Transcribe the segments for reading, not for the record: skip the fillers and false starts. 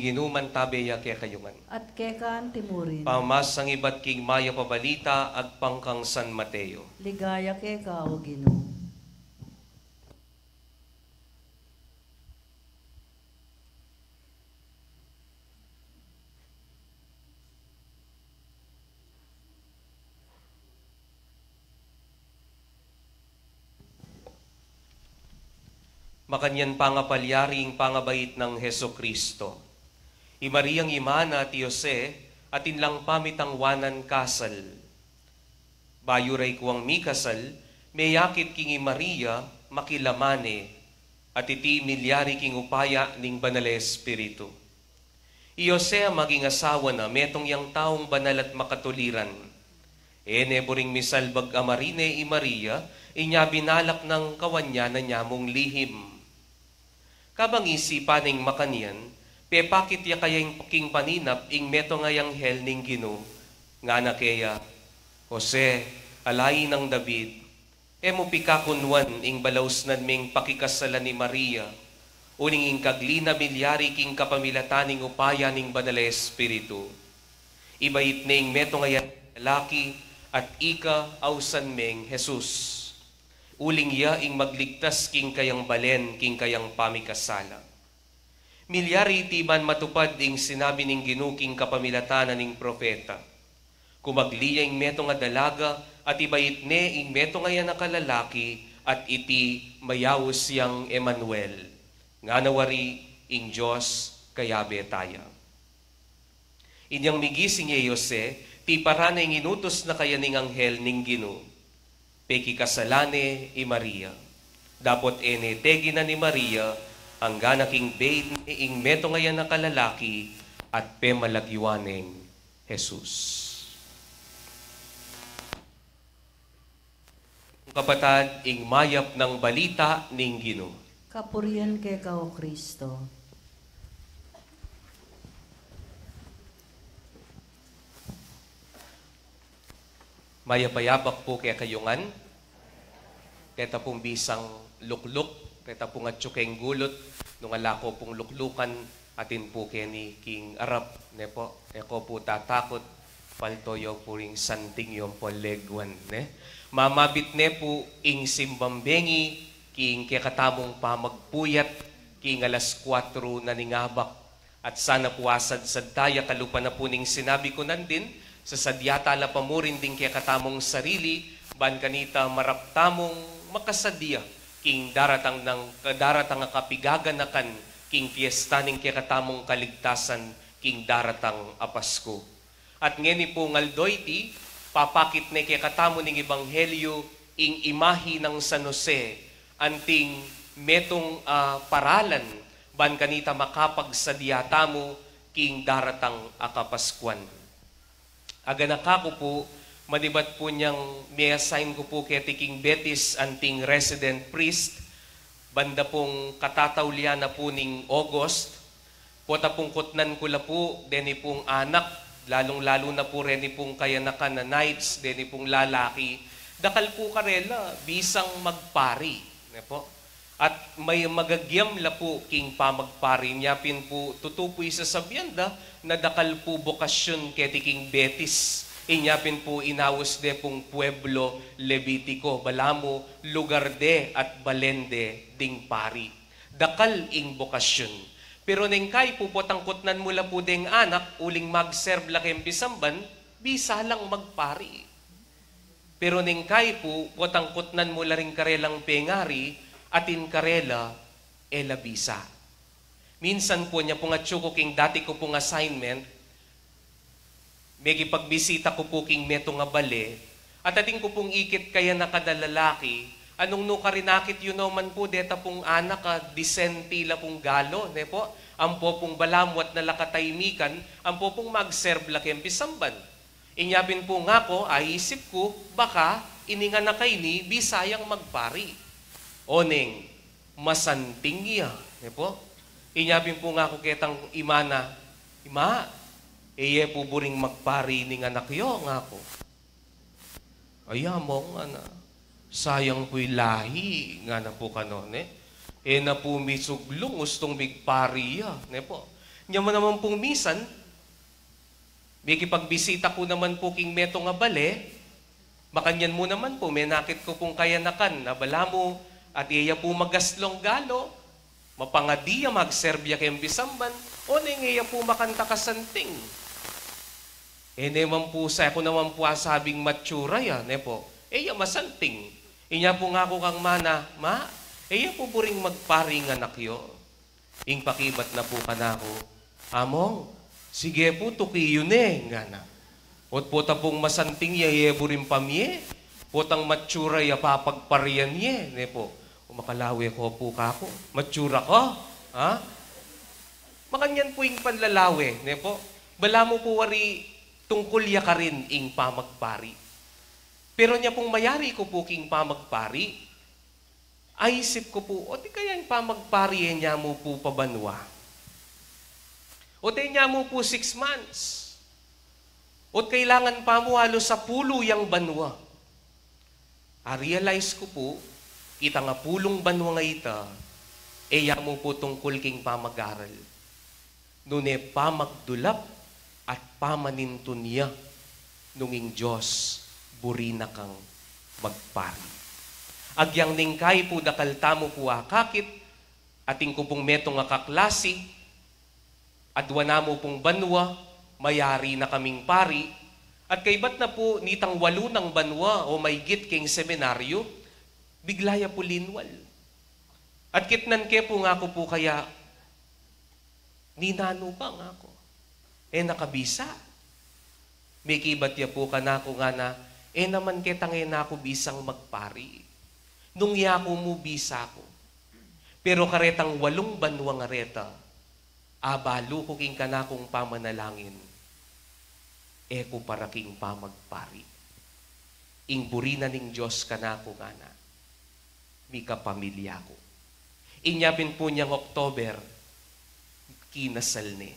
ginuman tabeya kaya kayungan. At kekan timurin. Pamasang iba't king maya pabalita ag pangkang San Mateo. Ligaya keka o Ginoo. Makanyan pangapalyaring pangabait ng Heso Kristo. Imariyang imana ti Jose at inlang pamitang wanan kasal. Bayuray kuwang mi kasal, mayakit king Maria makilamane at iti milyari king upaya ning banal espiritu. I Jose maging asawa na metong yang taong banal at makatuliran. Boring misalbag amarine i Maria, inya binalak ng kawanya na nyamong lihim. Kabang isipan ning makanyan, pepakit ya kayang king paninap ing meto ngayang hel ning Ginoo, nga na kaya, Jose, alay ng David, mo pikakunwan ing balaus nan ming pakikasalan ni Maria, uning ing kaglina milyari king kapamilataning upaya ning banal espiritu. Ibait ning meto ngayang lalaki at ika ausan ming Jesus. Uling ya ing magligtas king kayang balen king kayang pamikasala. Milyari tiban matupad ing sinabi ning Ginoo king kapamilatanan ning propeta. Kumagliya ing meto nga dalaga at ibait ne ing meto nga yan nakalalaki at iti mayawos yang Emmanuel. Nga nawari ing Diyos kayabe taya. Inyang migising ye Jose, ti parana ing inutos na kaya ning anghel ning Ginoo. Peki kasalane i Maria. Dapot tegi na ni Maria ang ganaking bait ing meto ngayon na kalalaki at pemalagiwaneng Jesus. Kapatad, ing mayap ng balita ning Ginoo. Kapurian keka o Kristo. Mayapayapak po kaya kayungan, kaya pong bisang lukluk, kaya pong atsukeng gulot, nung alako pong luklukan, atin po kaya ni King Arap, ne po, eko po tatakot, paltoyo po ring santing yung polegwan, ne? Mamabit ne po ing simbambengi, king kaya katamong pamagpuyat, king alas 4 na ningabak, at sana puwasad sa daya kalupa na po ning sinabi ko nandin, sa sadyata la pamurin din kaya katamong sarili, ban kanita maraptamong makasadya, king daratang nga kapigaganakan, king fiesta ning kaya katamong kaligtasan, king daratang apasko. At ngeni po ngaldoy ti, papakit ne kaya katamo ning ebanghelyo, ing imahi ng San Jose, anting metong paralan, ban kanita makapagsadyata mo, king daratang akapaskuan. Aga nakako po, madibat po niyang may assign ko po kay King Betis anting resident priest, banda pong katataulian na po ning August, pota pong kutnan ko la po, deni pong anak, lalong-lalo na po rin pong kayanakan na knights, deni pong lalaki, dakal po karela, bisang magpari. Ne po? At may magagyam la po king pamagpari niya pin po tutupoy sa sabyanda na dakal po bokasyon keti king Betis. Inyapin po inawos de pong Pueblo Levitico, balamo lugar de at balende ding pari. Dakal ing bokasyon. Pero neng kay po potangkotnan mula po ding anak, uling mag-serve lakem bisamban, bisa lang magpari. Pero neng kay po potangkotnan mula ring karelang pengari, atin karela, elabisa. Minsan po niya pong atsuko king dati ko pong assignment, may pagbisita ko po king meto nga bale, at ating ko pong ikit kaya nakadalalaki, anong no karinakit yun naman po, deta pong anak disenti la pong galo, ne po, ang po pong balamwat na lakataymikan, ang po pong mag-serve lakem pisamban. Inyabin po nga ko, ay isip ko, baka ininga na kay ni, bisayang magpari. Oneng, masanting iya. Ne po? Inyabing po nga ko ketang imana, Ima, iye po buring magpari ning anak yo nga ko. Ayamong ana, sayang po'y lahi nga na po kanon, na po misuglong gustong bigpari ya. Ne po? Nya mo naman pong misan, may kipagbisita ko naman po king meto nga bale, makanyan mo naman po, may nakit ko pong kayanakan, nabala mo, at iya po magaslong galo, mapangadiya magserbya kayong bisamban, o na iya po makanta kasanting. Naman po sa ako naman po asabing matsura ya, ne po, iya masanting. Inya po nga ko kang mana, iya po buring magparing anak yo. Ing pakibat na po kanako, among, sige po, tukiyo nga na. Ot po tapong masanting ya, buring pamye, potang matsura ya papagparian ye, ne po. Makalawi ko po kako. Matsura ko. Ha? Makanyan po yung panlalawi. Ne po? Bala mo po wari tungkol ya ka rin ing pamagpari. Pero niya pong mayari ko po king pamagpari, ay isip ko po, o di kaya yung pamagpari niya mo po pabanwa. O di niya mo po 6 months. O kailangan pa mo halos sa pulo yung banwa. Realize ko po, kita nga pulong banwa nga ita, eya mo po tungkol king pamag-aral. Nune pamagdulap at pamaninto niya nunging Diyos burina kang magpari. Agyang ningkay po dakalta mo po akakit, ating ko pong meto nga kaklase, adwana mo pong banwa, mayari na kaming pari, at kaybat na po nitang 8 ng banwa o maygit king seminaryo, biglaya po linwal. At kitnan ke po nga ko po kaya, ninano pa nga ko. Nakabisa. May kibat ya po ka na ko nga na, naman ketangin na ako bisang magpari. Nung yako mo bisa ko. Pero karetang 8 banwa nga reta, abalo ko king kanakong pamanalangin, eko para king pamagpari. Ing burina ning Diyos kanako nga na, mika pamilya ko. Inyapin po niyang October, kinasal ni.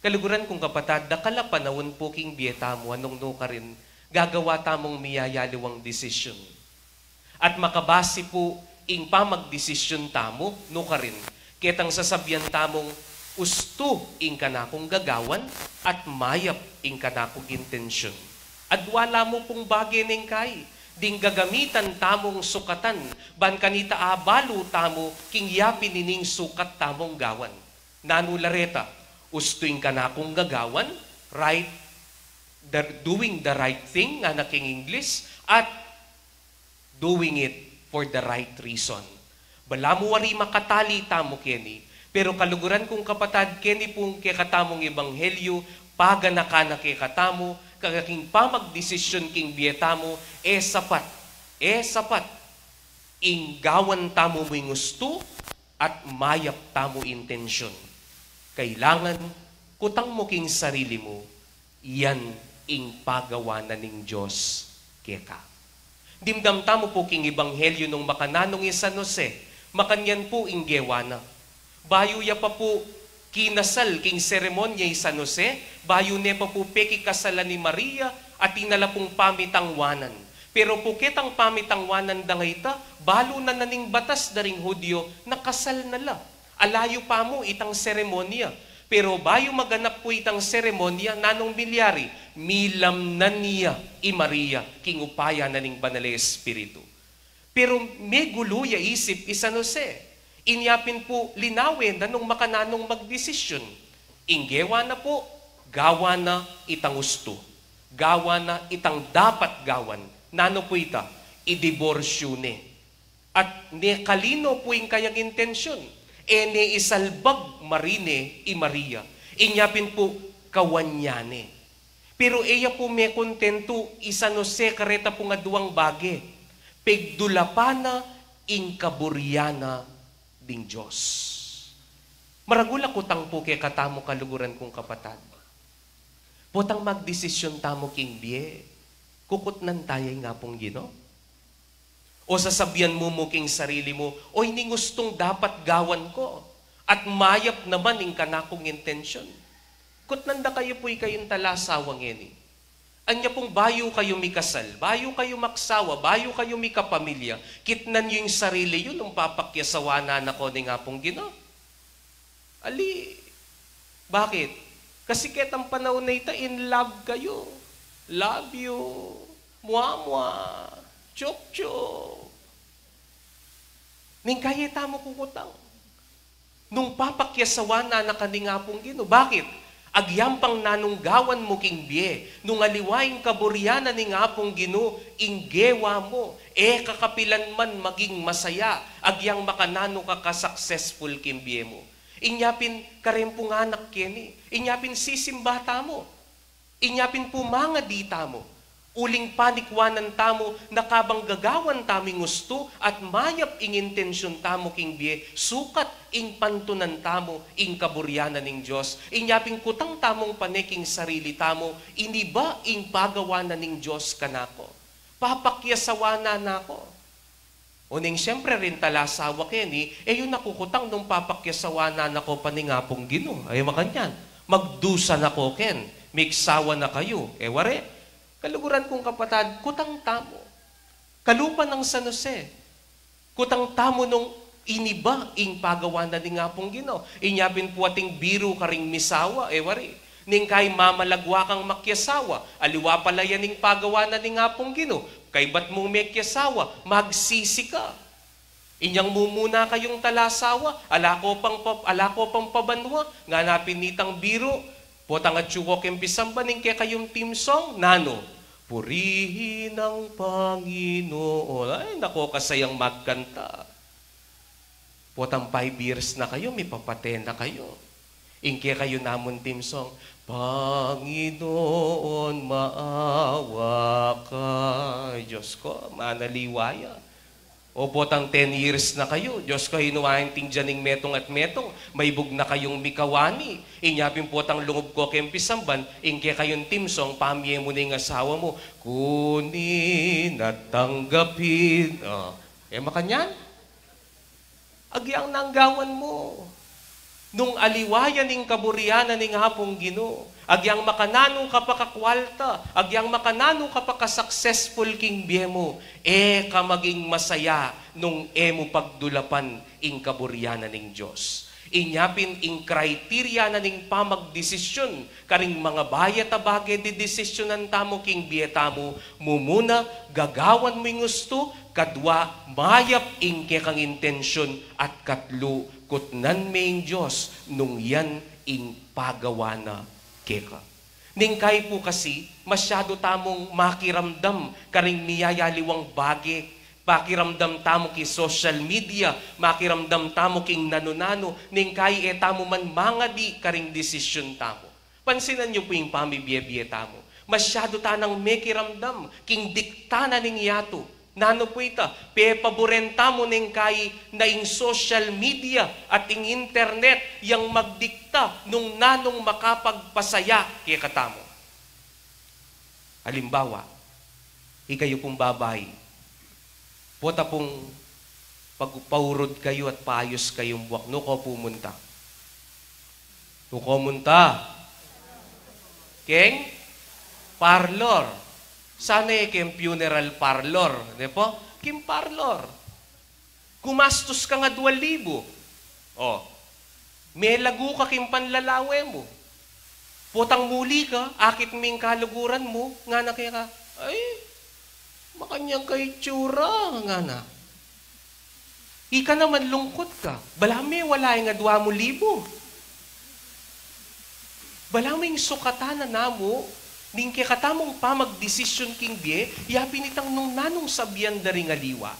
Kaluguran kong kapatad, dakala panahon po king biyeta mo, anong no ka rin, gagawa tamong miyayaliwang desisyon. At makabase po, ing pamagdesisyon tamo, no ka rin, ketang sasabyan tamong, usto ing kanakong gagawan, at mayap ing kanakong intensyon. At wala mo pong bagay ning kay, ding gagamitan tamong sukatan, ban kanita abalo tamo, king yapi nining sukat tamong gawan. Nanulareta, ustuing kanakong gagawan, right, doing the right thing, nga na king English, at doing it for the right reason. Bala mo wari makatali tamo keni, pero kaluguran kong kapatad, keni pong kekatamong ebanghelyo, paga na ka na kekatamo, kagaking pamagdesisyon king biyetamo, sapat. Sapat. Inggawan tamo mo gusto at mayap tamo intensyon. Kailangan kutang mo king sarili mo, yan ing pagawanan ning Diyos keka. Dimdam tamo po king ebanghelyo nung makananong San Jose, makanyan po ing gewana. Bayo ya pa po kinasal king seremonya San Jose, bayo ne pa po peki kasalan ni Maria at tinala pong pamitangwanan. Pero puketang pamitangwanan dangayta, balo na naning batas daring Hudyo, nakasal nala. Alayo pa mo itang seremonya. Pero bayo maganap po itang seremonya, nanong bilyari, milam na niya i Maria, king upaya na ning banal Espiritu. Pero may gulo ya isip San Jose. Inyapin po linawin na nung makananong magdesisyon. Inggewa na po, gawa na itang gusto. Gawa na itang dapat gawan. Nano po ita? Idiborsyo ne. At ne kalino po yung kayang intensyon. Ne isalbag marine i Maria. Inyapin po kawanyane. Pero iya po may kontento San Jose kareta po nga 2 bage. Pegdulapana ing kaburyana ding Diyos. Maragula kutang po kay katamo kaluguran kong kapatad. Potang magdesisyon tamo king biye. Kukutnan tayo nga pong Gino. O sasabihan mo king sarili mo, o hindi gustong dapat gawan ko. At mayap naman ing kanakong intensyon. Kutnanda kayo po'y kayong talasawang ini. Anya pong bayo kayo mikasal, bayo kayo maksawa, bayo kayo mikapamilya, kitnan yung sarili yun, nung papakyasawa na ko ni nga pong Gino. Ali, Bakit? Kasi ketang panahon na ito, in love kayo. Love you. Mua-mua. Chok-chok. Ning kaya tamo kukutang. Nung papakyasawana na kaningapong Ginoo. Bakit? Agyampang nanunggawan mo king biye. Nung aliwaing kaburyana ni ngapong Ginoo, inggewa mo. Kakapilan man maging masaya. Agyang makanano ka successful king biye mo. Inyapin karempong anak kini. Inyapin sisimbata mo. Inyapin pumanga dita mo. Uling panikwanan tamo, nakabang gagawan taming gusto, at mayap ing intensyon tamo king biye, sukat ing pantunan tamo, ing kaburyanan ning Diyos. Inyaping kutang tamong paneking sarili tamo, iniba ing pagawanan ning Diyos kanako. Papakyasawana nako. Uning siyempre rin talasawa keni, yun nakukutang nung papakyasawana nako paningapong Ginoo. Ay makanyan, magdusa nako ken, miksawa na kayo. Ware. Kaluguran kong kapatad, kutang tamo. Kalupa ng San Jose. Kutang tamo nung iniba ing pagawanan ni nga pong Ginoo. Inyapin po ating biro karing misawa, wari. Ning kay mamalagwa kang makyasawa, aliwa pala yan ning pagawanan ni nga pong Ginoo. Kay ba't mong mekyasawa, magsisi ka. Inyang mumuna kayong talasawa, alako pang pabanwa, nga napinitang biro, potang at syukok yung pisambaning kaya kayong team song, nano. Purihin ang Panginoon. Ay, nako, kasayang magkanta. Potang 5 years na kayo, may papate na kayo. Ingke kayo namon team song, Panginoon, maawa ka. Diyos ko, manaliwaya. O potang 10 years na kayo, Diyos ko, hinuwain ting dyaning metong at metong, may bug na kayong mikawani. Inyapin potang lungob ko kempisamban, ingke kayong timsong, pamye mo na yung asawa mo, kunin at tanggapin. Makanyan? Agyang nanggawan mo. Nung aliwayan ning kaburyanan ning hapong Ginoo, agyang makanano ka pa kakwalta, agyang makanano ka pa ka-successful king biye mo, ka maging masaya nung mo pagdulapan ing kaburyanan ning Diyos. Inyapin ing kriteria na ning pamagdesisyon, karing mga bayat a bagay di desisyonan tamo king biye tamo, mumuna gagawan mo yung gusto, kadwa mayap ing kekang intensyon, at katlo kutnan may Diyos nung yan ing pagawana keka. Ning kay po kasi, masyado tamong makiramdam karing niyayaliwang bagay, pakiramdam tamo ki social media, makiramdam tamo king nanunano, ning kay tamo man mga di karing desisyon tamo. Pansinan niyo po yung pamibiye-biye tamo. Masyado tanang mekiramdam, king diktana ning yato. Nano po ita, paborenta mo ning kay na ing social media at ing internet yang magdikta nung nanong makapagpasaya kaya katamo. Halimbawa, ikayo pong babay, pota pong pagpaurod kayo at paayos kayong buwak, no ko pumunta. No ko munta. Keng parlor. Sana kem funeral parlor, di po? Kim parlor. Gumastos ka nga 2,000. May lagu ka kim panlalawe mo. Potang muli ka, akit ming kaluguran mo, nga na kaya ka, ay, makanyang kay tsura, nga na. Ika naman lungkot ka. Balami, wala yung nga 2,000. Balami yung sukatan na namo, ning kaya katamong pamagdesisyon king biye, yapin itang nung nanong sabyan da ringaliwa.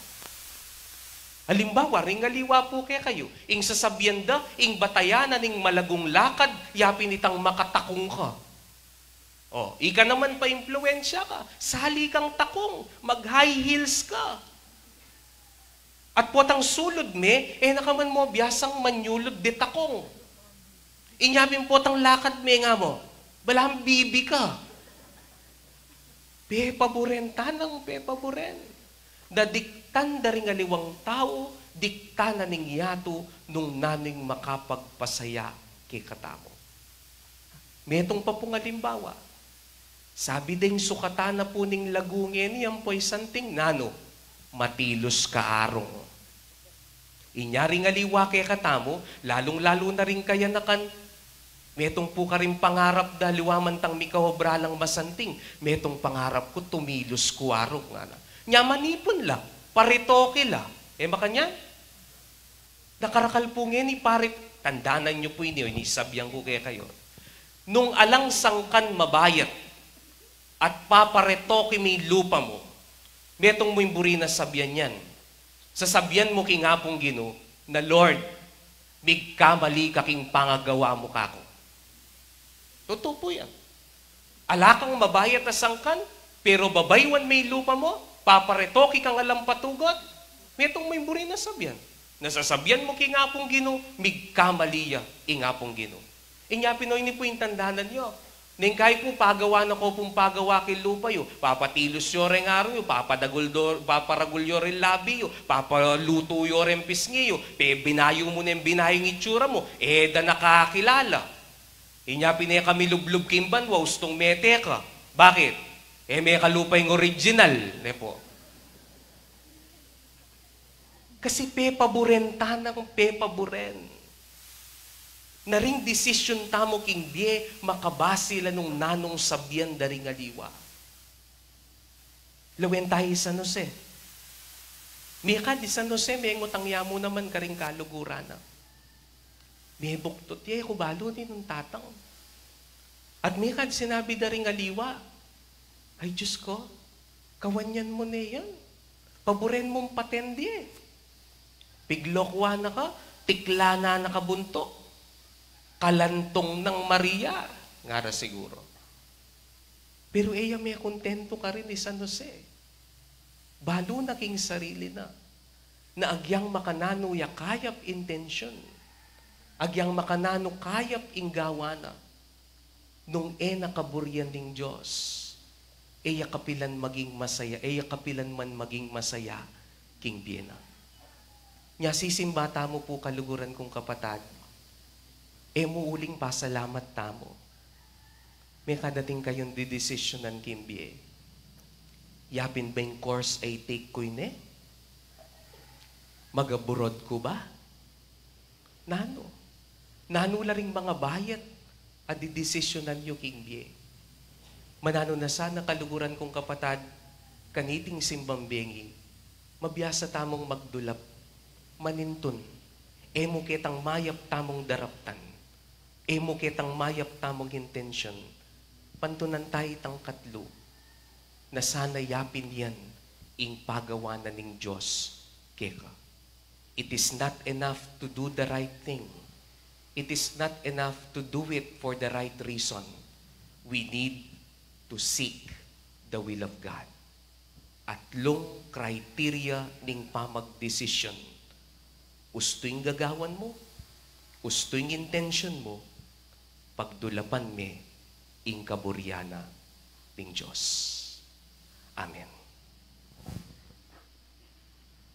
Halimbawa, ringaliwa po kaya kayo, ing sasabyan da, ing batayanan, ing malagong lakad, yapin itang makatakong ka. Ika naman pa impluensya ka, sali kang takong, mag-high heels ka. At potang sulod me, nakaman mo, biyasang manyulod de takong. Inyapin potang lakad me nga mo, balang bibi ka. Pepaboren tanang pepaboren. Dadiktan daring aliwang tao, dikta na ning yato nung naning makapagpasaya kay katamo. Metong pa pong halimbawa. Sabi ding sukatan na po ning lagungin, yan po'y santing nano, matilos kaarong. Inyaring aliwa kay katamo, lalong-lalo na rin kaya nakan Metong po ka rin pangarap da liwaman tang mikahobra lang masanting. Metong pangarap ko tumilos kuwarog nga na. Nya manipon lang, paritoke la. Makanya, nakarakal po nga ni parit, tandanan nyo po ini sabyang ko kaya kayo. Nung alang sangkan mabayat at paparetoke may lupa mo, metong mo yung buri na sabyan yan. Sasabyan mo kingapong Ginoo na Lord, migkamali kaking pangagawa mo kako. Totoo po yan. Alakang mabayat na sangkan, pero babaywan may lupa mo, paparetoki kang alam patugot, metong may buri na sabyan. Nasasabyan mo kingapong Ginoo, migkamaliya ingapong Ginoo. Inya Pinoy ni po yung tandanan nyo. Neng kahit po pagawa na ko pong pagawa kay lupa yo, papatilos yo rin araw yo, paparagul yo rin labi yo, papaluto yo rin pisngi yo, binayo mo na yung binayong itsura mo, da nakakilala. Inya pinay kami lublub kimban, waustong mete ka. Bakit? May kalupa yung original. Ne po. Kasi pepaburen tanang pepaburen. Naring desisyon tamo king die makabasi la nung nanong sabyan daring aliwa. Lawen tayo San Jose. Mika di San Jose, may ngutang yamo naman karing kaluguran na. May buktot ye, kubalo din ng tatang. At mika di sinabi daring aliwa, ay Diyos ko, kawanyan mo na yan. Paboren mong patendi eh. Piglokwa na ka, tikla na nakabunto. Kalantong ng Maria. Ngara siguro. Pero may kontento ka rin ni San Jose. Balo na king sarili na. Na agyang makanano ya kayap intention. Agyang makanano kayap inggawa na. Nung nakaburyan ng Diyos. Kapilan maging masaya. Kapilan man maging masaya king Biena. Nya sisimbata mo po kaluguran kong kapatad. Muuling pasalamat tamo. May kadating kayong didesisyonan kimbi Yapin ba yung course ay take ko ne? Magaburod ko ba? Nano? Nano la ring mga bayat at didesisyonan yung kimbi Manano na sana kaluguran kong kapatad, kaniting simbambengi, mabiyasa tamong magdulap, manintun, mo kitang mayap tamong daraptan. Mo kitang mayap tamong intensyon, pantunan tayo tang katlo, na sana yapin yan ing pagawa na ning Diyos keka. It is not enough to do the right thing. It is not enough to do it for the right reason. We need to seek the will of God. At long criteria ning pamagdesisyon. Usto yung gagawan mo, usto yung intention mo, pagdulapan me ing kaburyana ng Diyos. Amen.